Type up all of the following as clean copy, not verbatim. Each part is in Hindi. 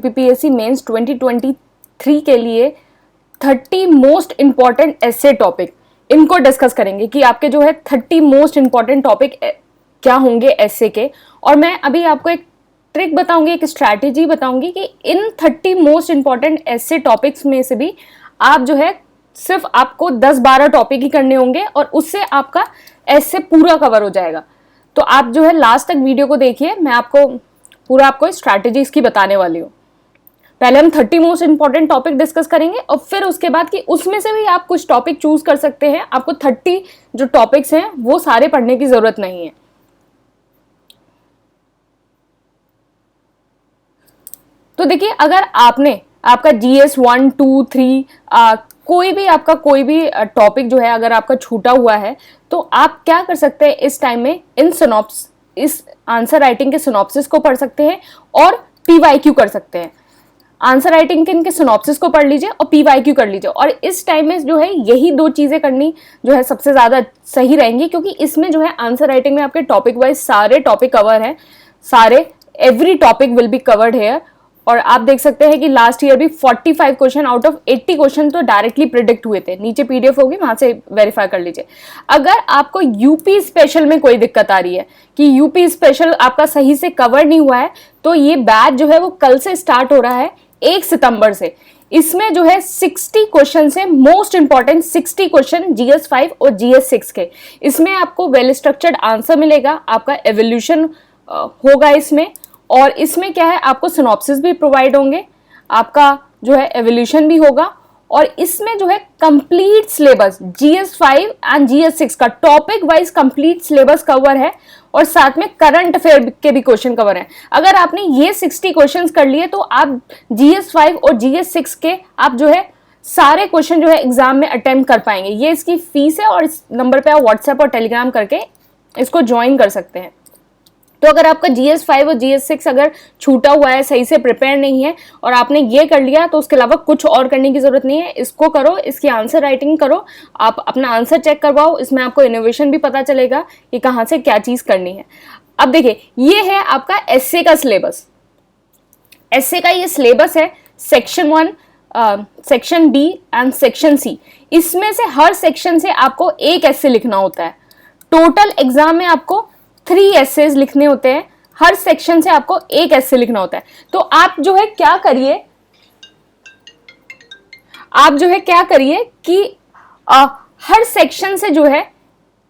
यूपीपीएससी मेंस 2023 के लिए 30 मोस्ट इंपॉर्टेंट एसे टॉपिक, इनको डिस्कस करेंगे कि आपके जो है 30 मोस्ट इंपॉर्टेंट टॉपिक क्या होंगे एसे के। और मैं अभी आपको एक ट्रिक बताऊंगी, एक स्ट्रैटेजी बताऊंगी कि इन 30 मोस्ट इंपॉर्टेंट एसे टॉपिक्स में से भी आप जो है सिर्फ आपको 10-12 टॉपिक ही करने होंगे और उससे आपका एसे पूरा कवर हो जाएगा। तो आप जो है लास्ट तक वीडियो को देखिए, मैं आपको स्ट्रैटेजी इसकी बताने वाली हूँ। पहले हम 30 मोस्ट इंपॉर्टेंट टॉपिक डिस्कस करेंगे और फिर उसके बाद कि उसमें से भी आप कुछ टॉपिक चूज कर सकते हैं। आपको 30 जो टॉपिक्स हैं वो सारे पढ़ने की जरूरत नहीं है। तो देखिए, अगर आपका जीएस 1, 2, 3 कोई भी टॉपिक जो है अगर आपका छूटा हुआ है तो आप क्या कर सकते हैं इस टाइम में, इस आंसर राइटिंग के सिनॉप्सिस को पढ़ सकते हैं और पीवाईक्यू कर सकते हैं। आंसर राइटिंग के इनके सिनॉप्सिस को पढ़ लीजिए और पीवाईक्यू कर लीजिए। और इस टाइम में जो है यही 2 चीजें करनी जो है सबसे ज्यादा सही रहेंगी, क्योंकि इसमें जो है आंसर राइटिंग में आपके टॉपिक वाइज सारे टॉपिक कवर हैं, every topic will be covered here. और आप देख सकते हैं कि लास्ट ईयर भी 45 क्वेश्चन आउट ऑफ 80 क्वेश्चन तो डायरेक्टली प्रिडिक्ट हुए थे। नीचे पीडीएफ होगी, वहां से वेरीफाई कर लीजिए। अगर आपको यूपी स्पेशल में कोई दिक्कत आ रही है कि यूपी स्पेशल आपका सही से कवर नहीं हुआ है, तो ये बैच जो है वो कल से स्टार्ट हो रहा है 1 सितंबर से। इसमें जो है 60 क्वेश्चन से मोस्ट इंपॉर्टेंट 60 क्वेश्चन जीएस 5 और जीएस 6 के। इसमें आपको वेल स्ट्रक्चर्ड आंसर मिलेगा, आपका एवोल्यूशन होगा इसमें। और इसमें क्या है, आपको सिनॉप्सिस भी प्रोवाइड होंगे, आपका जो है एवोल्यूशन भी होगा। और इसमें जो है complete syllabus GS 5 and GS 6 का topic wise complete syllabus cover है और साथ में करंट अफेयर के भी क्वेश्चन कवर है। अगर आपने ये 60 क्वेश्चंस कर लिए तो आप जीएस 5 और जीएस 6 के आप जो है सारे क्वेश्चन जो है एग्जाम में अटेम्प्ट कर पाएंगे। ये इसकी फीस है और इस नंबर पे आप व्हाट्सएप और टेलीग्राम करके इसको ज्वाइन कर सकते हैं। तो अगर आपका जीएस 5 और जीएस 6 अगर छूटा हुआ है, सही से प्रिपेयर नहीं है और आपने ये कर लिया, तो उसके अलावा कुछ और करने की जरूरत नहीं है। इसको करो, इसकी आंसर राइटिंग करो, आप अपना आंसर चेक करवाओ। इसमें आपको इनोवेशन भी पता चलेगा कि कहाँ से क्या चीज करनी है। अब देखिए, ये है आपका एसए का सिलेबस। एसए का ये सिलेबस है section 1, section D and section C. इसमें से हर सेक्शन से आपको एक एसे लिखना होता है। टोटल एग्जाम में आपको 3 एसेज लिखने होते हैं, हर सेक्शन से आपको एक एसे लिखना होता है। तो आप जो है क्या करिए कि हर सेक्शन से जो है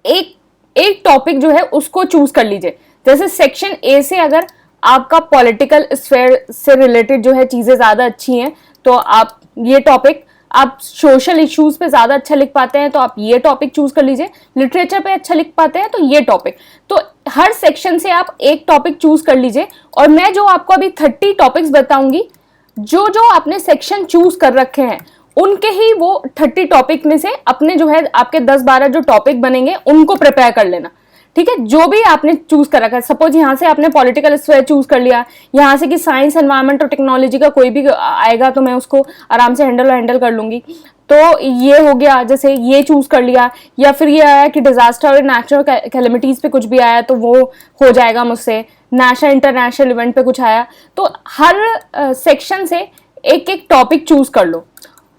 एक टॉपिक जो है उसको चूज कर लीजिए। जैसे सेक्शन ए से अगर आपका पॉलिटिकल स्फीयर से रिलेटेड जो है चीजें ज्यादा अच्छी हैं, तो आप ये टॉपिक, आप सोशल इश्यूज पे ज्यादा अच्छा लिख पाते हैं तो आप ये टॉपिक चूज कर लीजिए। लिटरेचर पे अच्छा लिख पाते हैं तो ये टॉपिक। तो हर सेक्शन से आप एक टॉपिक चूज कर लीजिए। और मैं जो आपको अभी 30 टॉपिक्स बताऊंगी, जो आपने सेक्शन चूज कर रखे हैं उनके ही वो 30 टॉपिक में से अपने जो है आपके 10-12 जो टॉपिक बनेंगे उनको प्रिपेयर कर लेना, ठीक है। जो भी आपने चूज कर रखा है, सपोज यहाँ से आपने पॉलिटिकल स्फीयर चूज कर लिया, यहाँ से कि साइंस, एनवायरनमेंट और टेक्नोलॉजी का कोई भी आएगा तो मैं उसको आराम से हैंडल कर लूंगी। तो ये हो गया, जैसे ये चूज कर लिया। या फिर ये आया कि डिजास्टर और नेचुरल कैलेमिटीज पे कुछ भी आया तो वो हो जाएगा मुझसे। नेशनल इंटरनेशनल इवेंट पे कुछ आया, तो हर सेक्शन से एक एक टॉपिक चूज कर लो।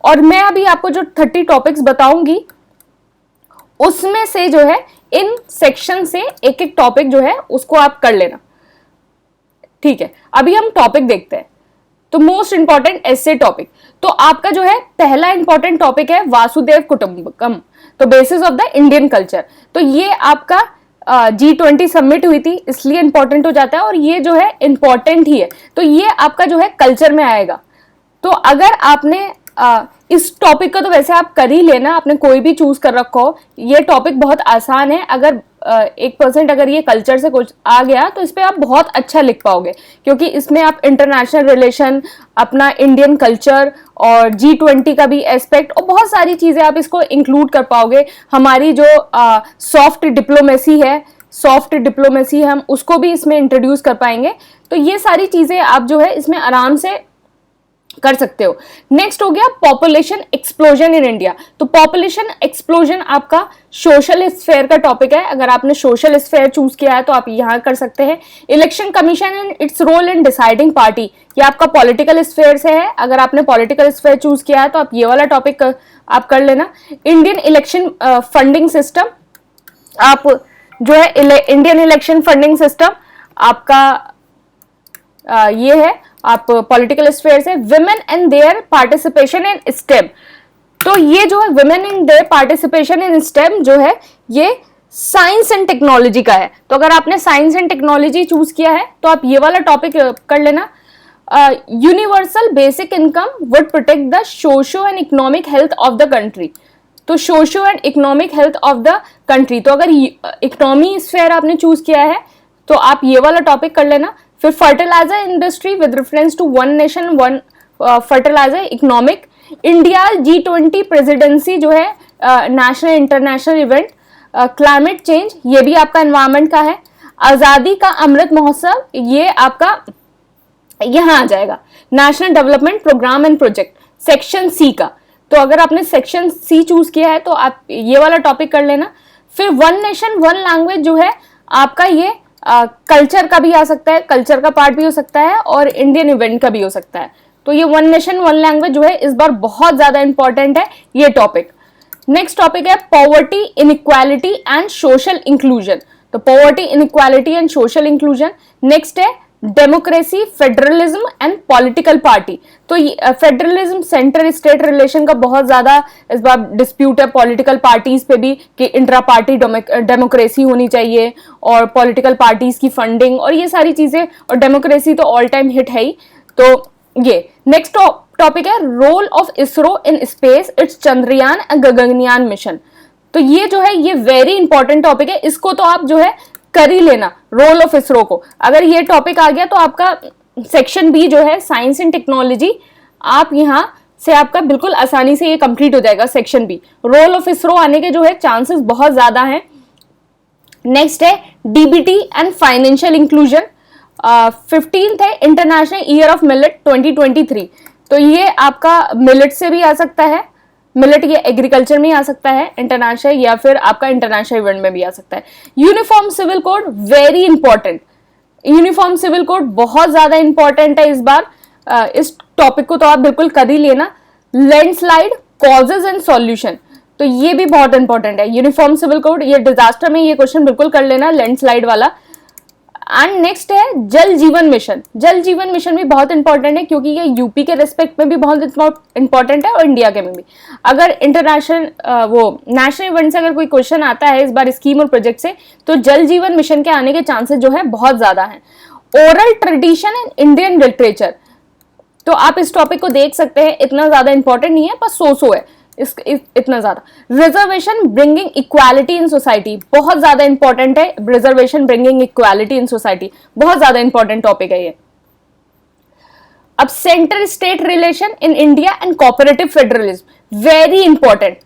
और मैं अभी आपको जो 30 टॉपिक्स बताऊंगी उसमें से जो है इन सेक्शन से एक एक टॉपिक जो है उसको आप कर लेना, ठीक है। अभी हम टॉपिक देखते हैं। तो मोस्ट इंपॉर्टेंट एसे टॉपिक, तो आपका जो है पहला इंपॉर्टेंट टॉपिक है वासुदेव कुटुंबकम, तो basis of the Indian culture. तो ये आपका G20 समिट हुई थी इसलिए इंपॉर्टेंट हो जाता है और ये जो है इंपॉर्टेंट ही है। तो ये आपका जो है कल्चर में आएगा। तो अगर आपने इस टॉपिक का तो वैसे आप कर ही लेना, आपने कोई भी चूज कर रखा हो। ये टॉपिक बहुत आसान है। अगर 1% अगर ये कल्चर से कुछ आ गया तो इस पे आप बहुत अच्छा लिख पाओगे, क्योंकि इसमें आप इंटरनेशनल रिलेशन, अपना इंडियन कल्चर और G20 का भी एस्पेक्ट और बहुत सारी चीजें आप इसको इंक्लूड कर पाओगे। हमारी जो सॉफ्ट डिप्लोमेसी है हम उसको भी इसमें इंट्रोड्यूस कर पाएंगे। तो ये सारी चीजें आप जो है इसमें आराम से कर सकते हो। नेक्स्ट हो गया पॉपुलेशन एक्सप्लोजन इन इंडिया। तो पॉपुलेशन एक्सप्लोजन आपका सोशल स्फेयर का टॉपिक है। अगर आपने सोशल स्फेयर चूज किया है तो आप यहां कर सकते हैं। Election commission and its role in deciding party, ये आपका पॉलिटिकल स्फेयर से है। अगर आपने पॉलिटिकल स्फेयर चूज किया है तो आप ये वाला टॉपिक आप कर लेना। इंडियन इलेक्शन फंडिंग सिस्टम, आप जो है इंडियन इलेक्शन फंडिंग सिस्टम आपका ये है, आप पॉलिटिकल स्फेयर से। Women and their participation in STEM, तो ये जो है women and their participation in STEM जो है ये साइंस एंड टेक्नोलॉजी का है। तो अगर आपने साइंस एंड टेक्नोलॉजी चूज किया है तो आप ये वाला टॉपिक कर लेना। Universal basic income would protect the socio and economic health of the country, तो socio and economic health of the country, तो अगर इकोनॉमी स्फेयर आपने चूज किया है तो आप ये वाला टॉपिक कर लेना। फिर fertiliser industry with reference to one nation one fertiliser economic, India G20 presidency जो है national international event, climate change ये भी आपका एनवायरमेंट का है। आजादी का अमृत महोत्सव ये आपका यहां आ जाएगा, national development programme and project section C का। तो अगर आपने सेक्शन सी चूज किया है तो आप ये वाला टॉपिक कर लेना। फिर वन नेशन वन लैंग्वेज जो है आपका ये कल्चर का भी आ सकता है, कल्चर का पार्ट भी हो सकता है और इंडियन इवेंट का भी हो सकता है। तो ये वन नेशन वन लैंग्वेज जो है इस बार बहुत ज्यादा इंपॉर्टेंट है ये टॉपिक। नेक्स्ट टॉपिक है poverty inequality and social inclusion, तो poverty inequality and social inclusion. Next है democracy federalism and political party, तो फेडरलिज्म सेंटर स्टेट रिलेशन का बहुत ज्यादा इस बार डिस्प्यूट है पॉलिटिकल पार्टीज पे भी कि इंट्रा पार्टी डेमोक्रेसी होनी चाहिए और पॉलिटिकल पार्टीज की फंडिंग और ये सारी चीजें, और डेमोक्रेसी तो ऑल टाइम हिट है ही। तो ये नेक्स्ट टॉपिक है role of ISRO in space, its Chandrayaan and Gaganyaan mission, तो ये जो है ये वेरी इंपॉर्टेंट टॉपिक है, इसको तो आप जो है कर ही लेना रोल ऑफ इसरो को। अगर ये टॉपिक आ गया तो आपका सेक्शन बी जो है साइंस एंड टेक्नोलॉजी, आप यहां से आपका बिल्कुल आसानी से ये कंप्लीट हो जाएगा section B. Role of ISRO आने के जो है चांसेस बहुत ज्यादा हैं। नेक्स्ट है DBT and financial inclusion. 15th है इंटरनेशनल ईयर ऑफ मिलेट 2023, तो ये आपका मिलेट से भी आ सकता है, मिलेट ये एग्रीकल्चर में आ सकता है इंटरनेशनल, या फिर आपका इंटरनेशनल इवेंट में भी आ सकता है। Uniform civil code very important, uniform civil code बहुत ज्यादा इंपॉर्टेंट है इस बार, इस टॉपिक को तो आप बिल्कुल कर ही लेना। लैंडस्लाइड कॉजेज एंड सॉल्यूशन, तो ये भी बहुत इंपॉर्टेंट है यूनिफॉर्म सिविल कोड, ये डिजास्टर में ये क्वेश्चन बिल्कुल कर लेना लैंडस्लाइड वाला। एंड नेक्स्ट है जल जीवन मिशन, जल जीवन मिशन भी बहुत इंपॉर्टेंट है क्योंकि ये यूपी के रेस्पेक्ट में भी बहुत इंपॉर्टेंट है और इंडिया के में भी। अगर इंटरनेशनल वो नेशनल इवेंट से अगर कोई क्वेश्चन आता है इस बार स्कीम और प्रोजेक्ट से, तो जल जीवन मिशन के आने के चांसेस जो है बहुत ज्यादा हैं। Oral tradition and Indian literature, तो आप इस टॉपिक को देख सकते हैं, इतना ज्यादा इंपॉर्टेंट नहीं है पर सो है इतना ज्यादा। Reservation bringing equality in society बहुत ज्यादा इंपॉर्टेंट है, reservation bringing equality in society बहुत ज्यादा इंपॉर्टेंट टॉपिक है ये। अब centre state relation in India and cooperative federalism very important,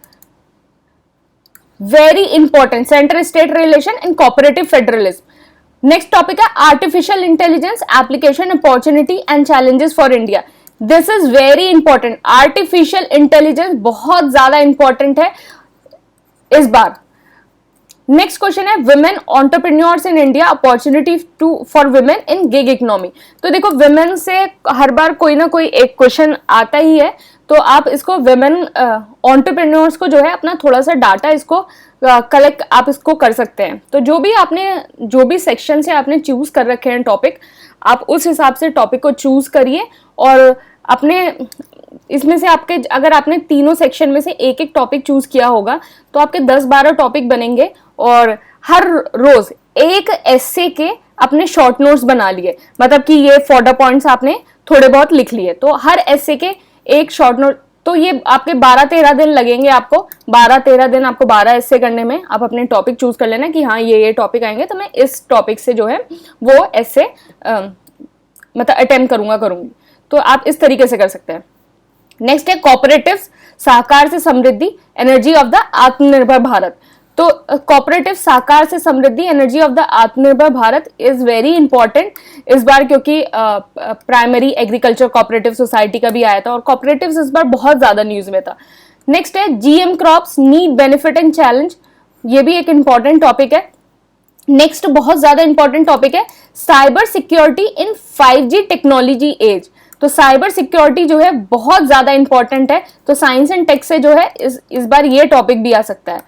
very important, centre state relation in cooperative federalism. Next topic है artificial intelligence application opportunity and challenges for India, this is very important, artificial intelligence बहुत ज्यादा इंपॉर्टेंट है इस बार। नेक्स्ट क्वेश्चन है women entrepreneurs in India opportunity to for women in gig economy, तो देखो विमेन से हर बार कोई ना कोई एक क्वेश्चन आता ही है, तो आप इसको विमेन एंटरप्रेन्योर्स को जो है अपना थोड़ा सा डाटा इसको कलेक्ट आप इसको कर सकते हैं। तो जो भी सेक्शन से आपने चूज कर रखे हैं टॉपिक, आप उस हिसाब से टॉपिक को चूज करिए और अपने इसमें से आपके अगर आपने तीनों सेक्शन में से एक एक टॉपिक चूज किया होगा तो आपके 10-12 टॉपिक बनेंगे और हर रोज एक एस्से के अपने शॉर्ट नोट्स बना लिए, मतलब कि ये 40 पॉइंट्स आपने थोड़े बहुत लिख लिए, तो हर एस्से के एक शॉर्ट नोट, तो ये आपके 12-13 दिन लगेंगे आपको, 12-13 दिन आपको 12 एस्से करने में। आप अपने टॉपिक चूज कर लेना कि हाँ ये टॉपिक आएंगे तो मैं इस टॉपिक से जो है वो एस्से मतलब अटेम्प्ट करूंगी, तो आप इस तरीके से कर सकते हैं। नेक्स्ट है कोऑपरेटिव्स सहकार से समृद्धि एनर्जी ऑफ द आत्मनिर्भर भारत, तो कोऑपरेटिव साकार से समृद्धि, एनर्जी ऑफ द आत्मनिर्भर भारत इज वेरी इंपॉर्टेंट इस बार, क्योंकि प्राइमरी एग्रीकल्चर कोऑपरेटिव सोसाइटी का भी आया था और कोऑपरेटिव्स इस बार बहुत ज्यादा न्यूज में था। नेक्स्ट है GM crops need benefit and challenge, ये भी एक इंपॉर्टेंट टॉपिक है। नेक्स्ट बहुत ज्यादा इंपॉर्टेंट टॉपिक है cyber security in 5G technology age. तो साइबर सिक्योरिटी जो है बहुत ज्यादा इंपॉर्टेंट है, तो साइंस एंड टेक से जो है इस बार ये टॉपिक भी आ सकता है।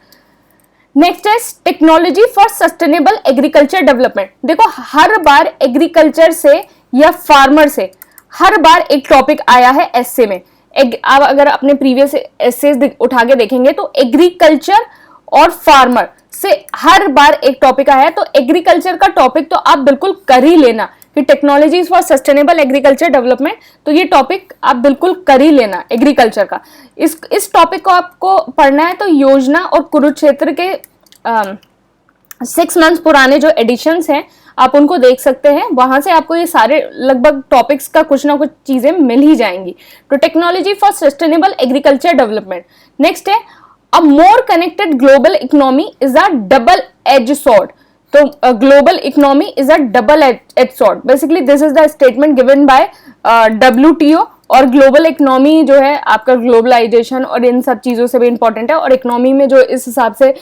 नेक्स्ट है technology for sustainable agriculture development. देखो हर बार एग्रीकल्चर से या फार्मर से हर बार एक टॉपिक आया है एस्से में। आप अगर अपने प्रीवियस एस्सेज उठा के देखेंगे तो एग्रीकल्चर और फार्मर से हर बार एक टॉपिक आया है। तो एग्रीकल्चर का टॉपिक तो आप बिल्कुल कर ही लेना कि technologies for sustainable agriculture development, तो ये टॉपिक आप बिल्कुल कर ही लेना एग्रीकल्चर का। इस टॉपिक को आपको पढ़ना है तो योजना और कुरुक्षेत्र के 6 मंथ्स पुराने जो एडिशंस हैं आप उनको देख सकते हैं, वहां से आपको ये सारे लगभग टॉपिक्स का कुछ ना कुछ चीजें मिल ही जाएंगी। तो technology for sustainable agriculture development. Next है a more connected global economy is a double edge sword. तो global economy is a double edge sword, basically this is the statement given by WTO। और ग्लोबल इकोनॉमी जो है आपका ग्लोबलाइजेशन और इन सब चीजों से भी इंपॉर्टेंट है, और इकोनॉमी में जो इस हिसाब से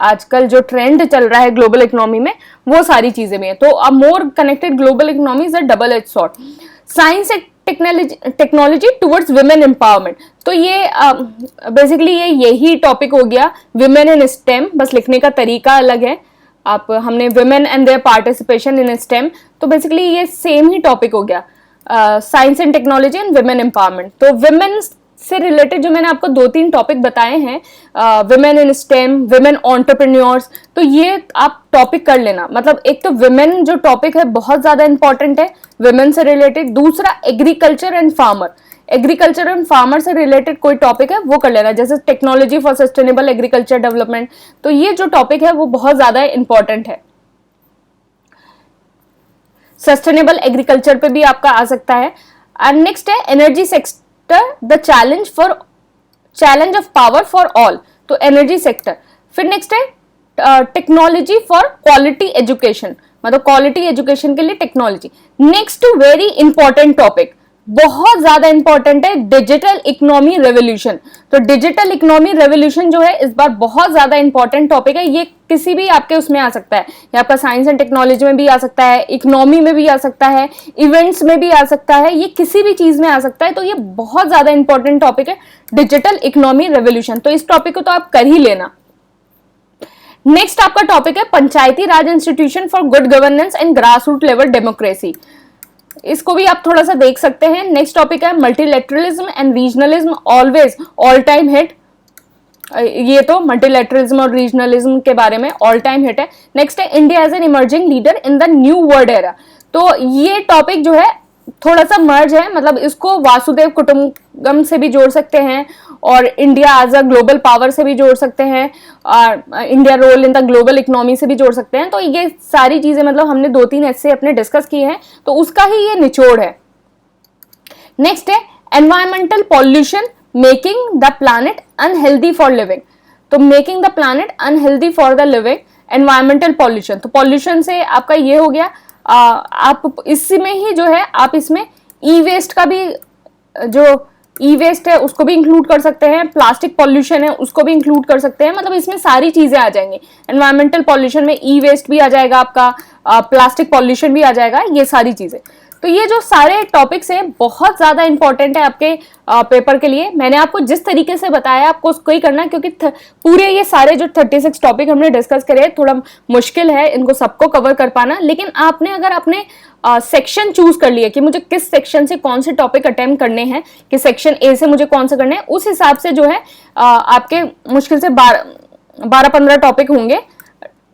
आजकल जो ट्रेंड चल रहा है ग्लोबल इकोनॉमी में वो सारी चीजें भी है। तो a more connected global economy is a double edge sword. Science technology towards women empowerment. तो ये बेसिकली यही टॉपिक हो गया विमेन इन स्टेम, बस लिखने का तरीका अलग है। हमने women and their participation in STEM, तो बेसिकली ये सेम ही टॉपिक हो गया science and technology and women empowerment. तो विमेन से रिलेटेड जो मैंने आपको 2-3 टॉपिक बताए हैं, women in STEM, women entrepreneurs, तो ये आप टॉपिक कर लेना। मतलब एक तो विमेन जो टॉपिक है बहुत ज्यादा इंपॉर्टेंट है विमेन से रिलेटेड। दूसरा agriculture and farmer, agriculture and farmer से रिलेटेड कोई टॉपिक है वो कर लेना, जैसे technology for sustainable agriculture development. तो ये जो टॉपिक है वो बहुत ज्यादा इंपॉर्टेंट है। सस्टेनेबल एग्रीकल्चर पे भी आपका आ सकता है। एंड नेक्स्ट है energy sector the challenge of power for all. तो एनर्जी सेक्टर। फिर नेक्स्ट है टेक्नोलॉजी फॉर क्वालिटी एजुकेशन, मतलब क्वालिटी एजुकेशन के लिए technology. Next very important topic, बहुत ज्यादा इंपॉर्टेंट है, डिजिटल इकोनॉमी रेवोल्यूशन। तो डिजिटल इकोनॉमी रेवोल्यूशन जो है इस बार बहुत ज्यादा इंपॉर्टेंट टॉपिक है। ये किसी भी आपके उसमें आ सकता है, ये आपका साइंस एंड टेक्नोलॉजी में भी आ सकता है, इकोनॉमी में भी आ सकता है, इवेंट्स में भी आ सकता है, ये किसी भी चीज में आ सकता है। तो ये बहुत ज्यादा इंपॉर्टेंट टॉपिक है डिजिटल इकोनॉमी रेवोल्यूशन। तो इस टॉपिक को तो आप कर ही लेना। नेक्स्ट आपका टॉपिक है panchayati raj institution for good governance and grass root level democracy. इसको भी आप थोड़ा सा देख सकते हैं। नेक्स्ट टॉपिक है multilateralism and regionalism always all time hit. ये तो मल्टीलेटरलिज्म और रीजनलिज्म के बारे में ऑल टाइम हिट है। नेक्स्ट है India as an emerging leader in the new world era. तो ये टॉपिक जो है थोड़ा सा मर्ज है, मतलब इसको वासुदेव कुटुंबकम से भी जोड़ सकते हैं और India as a global power से भी जोड़ सकते हैं और India role in the global economy से भी जोड़ सकते हैं। तो ये सारी चीजें मतलब हमने 2-3 ऐसे अपने डिस्कस किए हैं, तो उसका ही ये निचोड़ है। नेक्स्ट है environmental pollution making the planet unhealthy for living. तो making the planet unhealthy for the living, environmental pollution. तो पॉल्यूशन से आपका ये हो गया, आप इसमें ही जो है आप इसमें ई वेस्ट का भी, जो ई वेस्ट है उसको भी इंक्लूड कर सकते हैं, प्लास्टिक पॉल्यूशन है उसको भी इंक्लूड कर सकते हैं। मतलब इसमें सारी चीजें आ जाएंगी। एनवायरमेंटल पॉल्यूशन में ई वेस्ट भी आ जाएगा आपका, प्लास्टिक पॉल्यूशन भी आ जाएगा, ये सारी चीजें। तो ये जो सारे टॉपिक्स हैं बहुत ज्यादा इंपॉर्टेंट है आपके पेपर के लिए। मैंने आपको जिस तरीके से बताया आपको उसको ही करना है, क्योंकि पूरे ये सारे जो 36 टॉपिक हमने डिस्कस करे थोड़ा मुश्किल है इनको सबको कवर कर पाना। लेकिन आपने अगर अपने सेक्शन चूज कर लिया कि मुझे किस सेक्शन से कौन से टॉपिक अटेम्प्ट करने हैं, कि सेक्शन ए से मुझे कौन से करने हैं, उस हिसाब से जो है आपके मुश्किल से 12-15 टॉपिक होंगे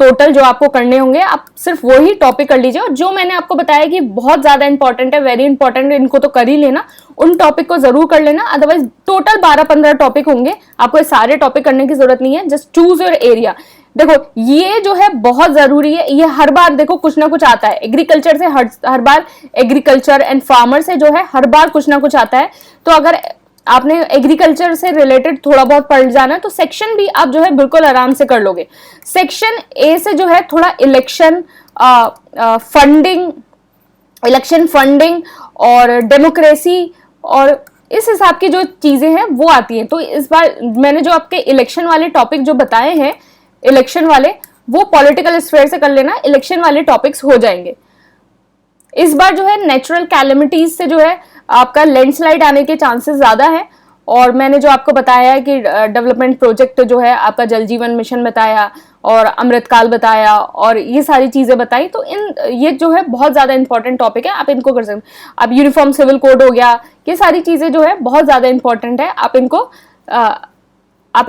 टोटल जो आपको करने होंगे। आप सिर्फ वही टॉपिक कर लीजिए, और जो मैंने आपको बताया कि बहुत ज्यादा इंपॉर्टेंट है, वेरी इंपॉर्टेंट है, इनको तो कर ही लेना, उन टॉपिक को जरूर कर लेना। अदरवाइज टोटल 12-15 टॉपिक होंगे, आपको ये सारे टॉपिक करने की जरूरत नहीं है। Just choose your area. देखो ये जो है बहुत जरूरी है, ये हर बार देखो कुछ ना कुछ आता है। एग्रीकल्चर से हर बार, एग्रीकल्चर एंड फार्मर से जो है हर बार कुछ ना कुछ आता है। तो अगर आपने एग्रीकल्चर से रिलेटेड थोड़ा बहुत पढ़ जाना है, तो सेक्शन भी आप जो है बिल्कुल आराम से कर लोगे। सेक्शन ए से जो है थोड़ा इलेक्शन फंडिंग और डेमोक्रेसी और इस हिसाब की जो चीजें हैं वो आती हैं। तो इस बार मैंने जो आपके इलेक्शन वाले टॉपिक जो बताए हैं, इलेक्शन वाले, वो पॉलिटिकल स्फीयर से कर लेना, इलेक्शन वाले टॉपिक्स हो जाएंगे। इस बार जो है नेचुरल कैलेमिटीज से जो है आपका लैंडस्लाइड आने के चांसेस ज्यादा है। और मैंने जो आपको बताया है कि डेवलपमेंट प्रोजेक्ट जो है आपका जल जीवन मिशन बताया और अमृतकाल बताया और ये सारी चीजें बताई, तो ये जो है बहुत ज्यादा इंपॉर्टेंट टॉपिक है, आप इनको कर सकते हैं। अब यूनिफॉर्म सिविल कोड हो गया, ये सारी चीजें जो है बहुत ज्यादा इंपॉर्टेंट है, आप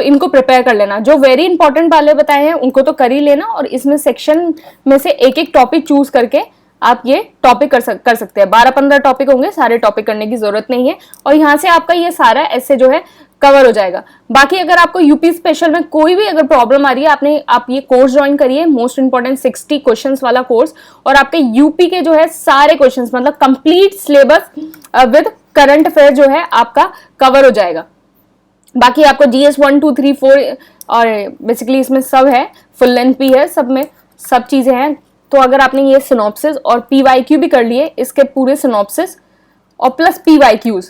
इनको प्रिपेयर कर लेना। जो वेरी इंपॉर्टेंट वाले बताए हैं उनको तो कर ही लेना, और इसमें सेक्शन में से एक एक टॉपिक चूज करके आप ये टॉपिक कर सकते हैं। 12-15 टॉपिक होंगे, सारे टॉपिक करने की जरूरत नहीं है, और यहाँ से आपका ये सारा ऐसे जो है कवर हो जाएगा। बाकी अगर आपको यूपी स्पेशल में कोई भी अगर प्रॉब्लम आ रही है, आप ये कोर्स ज्वाइन करिए, मोस्ट इंपॉर्टेंट 60 क्वेश्चंस वाला कोर्स, और आपके यूपी के जो है सारे क्वेश्चंस, मतलब complete syllabus with current affair जो है आपका कवर हो जाएगा। बाकी आपको GS 1 2 3 4 और बेसिकली इसमें सब है, फुल लेंथ भी है, सब में सब चीजें हैं। तो अगर आपने ये सिनॉप्सिस और PYQ भी कर लिए, इसके पूरे सिनॉप्सिस और plus PYQs,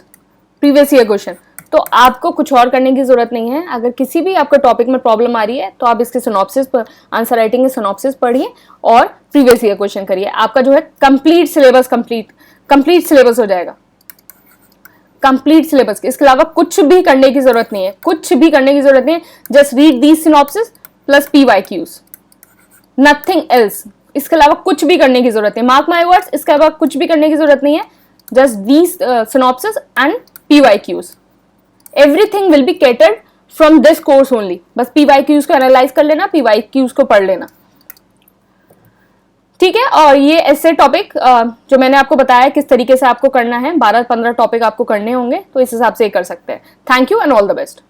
previous year question, तो आपको कुछ और करने की जरूरत नहीं है। अगर किसी भी आपको टॉपिक में प्रॉब्लम आ रही है तो आप इसके सिनॉप्सिस पर, आंसर राइटिंग के सिनॉप्सिस पढ़िए और प्रीवियस ईयर क्वेश्चन करिए। आपका जो है कंप्लीट सिलेबस हो जाएगा, कंप्लीट सिलेबस। इसके अलावा कुछ भी करने की जरूरत नहीं है, कुछ भी करने की जरूरत नहीं है। Just read these synopsis plus PYQs, nothing else. इसके अलावा कुछ भी करने की जरूरत नहीं, मार्क माय वर्ड्स, इसके अलावा कुछ भी करने की जरूरत नहीं है। Just these synopsis and PYQs, everything will be catered from this course only. बस PYQs को एनालाइज कर लेना, PYQs को पढ़ लेना, ठीक है। और ये ऐसे टॉपिक जो मैंने आपको बताया किस तरीके से आपको करना है, 12-15 टॉपिक आपको करने होंगे, तो इस हिसाब से कर सकते हैं। Thank you and all the best.